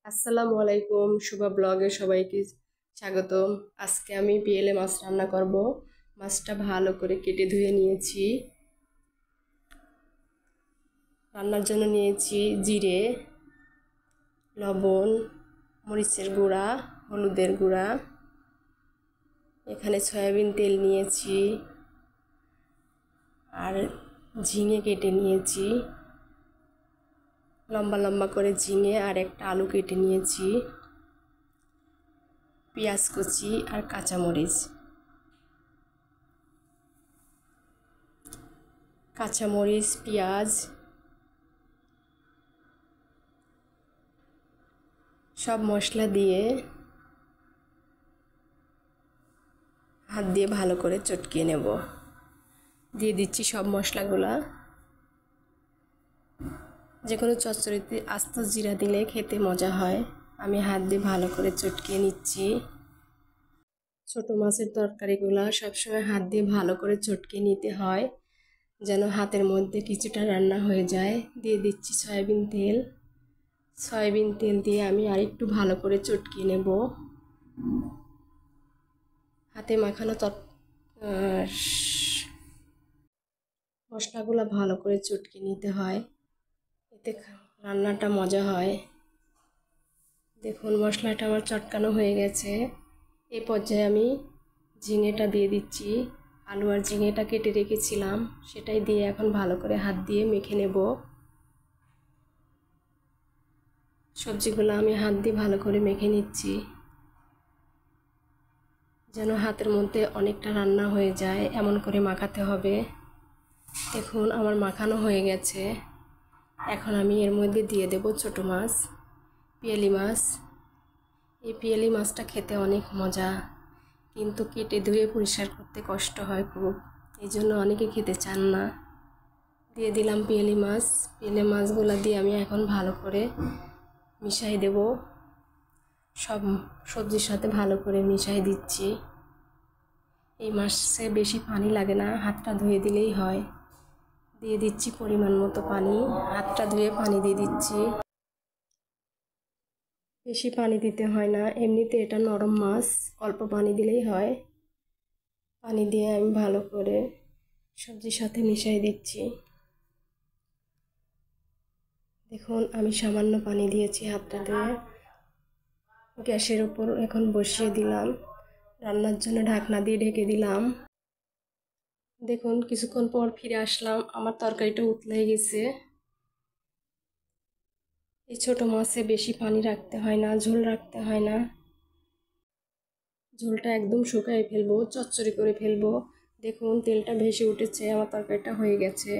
আসসালামু আলাইকুম, শুভ ব্লগে সবাইকে স্বাগতম। আজকে আমি পিএলএ মাছ রান্না করব। মাছটা ভালো করে কেটে ধুয়ে নিয়েছি। রান্নার জন্য নিয়েছি জিরে, লবণ, মরিচের গুঁড়া, হলুদের গুঁড়া। এখানে সয়াবিন তেল নিয়েছি আর ঝিঙে কেটে নিয়েছি, লম্বা লম্বা করে ঝিঙে, আর একটা আলু কেটে নিয়েছি, পেঁয়াজ কুচি আর কাঁচামরিচ। পেঁয়াজ সব মশলা দিয়ে হাত দিয়ে ভালো করে চটকিয়ে নেব। দিয়ে দিচ্ছি সব মশলাগুলা। যে কোনো চচ্চড়িতে আস্ত জিরা দিলে খেতে মজা হয়। আমি হাত দিয়ে ভালো করে চটকিয়ে নিচ্ছি। ছোট মাছের তরকারিগুলা সবসময় হাত দিয়ে ভালো করে চটকিয়ে নিতে হয়, যেন হাতের মধ্যে কিছুটা রান্না হয়ে যায়। দিয়ে দিচ্ছি সয়াবিন তেল দিয়ে আমি আরেকটু ভালো করে চটকিয়ে নেব। হাতে মাখানো মশলাগুলো ভালো করে চটকিয়ে নিতে হয়, এতে রান্নাটা মজা হয়। দেখুন মশলাটা আমার চটকানো হয়ে গেছে। এই পর্যায়ে আমি ঝিঙেটা দিয়ে দিচ্ছি। আলু আর ঝিঙেটা কেটে রেখেছিলাম, সেটাই দিয়ে এখন ভালো করে হাত দিয়ে মেখে নেব। সবজিগুলো আমি হাত দিয়ে ভালো করে মেখে নিচ্ছি, যেন হাতের মধ্যে অনেকটা রান্না হয়ে যায়, এমন করে মাখাতে হবে। দেখুন আমার মাখানো হয়ে গেছে। এখন আমি এর মধ্যে দিয়ে দেব ছোট মাছ, পিয়ালি মাছ। এই পিয়ালি মাছটা খেতে অনেক মজা, কিন্তু কেটে ধুয়ে পরিষ্কার করতে কষ্ট হয় খুব, এই জন্য অনেকে খেতে চান না। দিয়ে দিলাম পিয়ালি মাছগুলো দিয়ে আমি এখন ভালো করে মিশাই দেব। সব সবজির সাথে ভালো করে মিশাই দিচ্ছি। এই মাছে বেশি পানি লাগে না, হাতটা ধুয়ে দিলেই হয়। দিয়ে দিচ্ছি পরিমাণ মতো পানি, হাতটা ধুয়ে পানি দিয়ে দিচ্ছি। বেশি পানি দিতে হয় না, এমনিতে এটা নরম মাছ, অল্প পানি দিলেই হয়। পানি দিয়ে আমি ভালো করে সবজির সাথে মিশিয়ে দিচ্ছি। দেখুন আমি সামান্য পানি দিয়েছি হাতটা দিয়ে। গ্যাসের উপর এখন বসিয়ে দিলাম, রান্নার জন্য ঢাকনা দিয়ে ঢেকে দিলাম। দেখুন কিছুক্ষণ পর ফিরে আসলাম, আমার তরকারিটা উতলে গেছে। এই ছোট মাছে বেশি পানি রাখতে হয় না, ঝোল রাখতে হয় না। ঝোলটা একদম শুকিয়ে ফেলবো, চচ্চড়ি করে ফেলবো। দেখুন তেলটা ভেসে উঠেছে, আমার তরকারিটা হয়ে গেছে।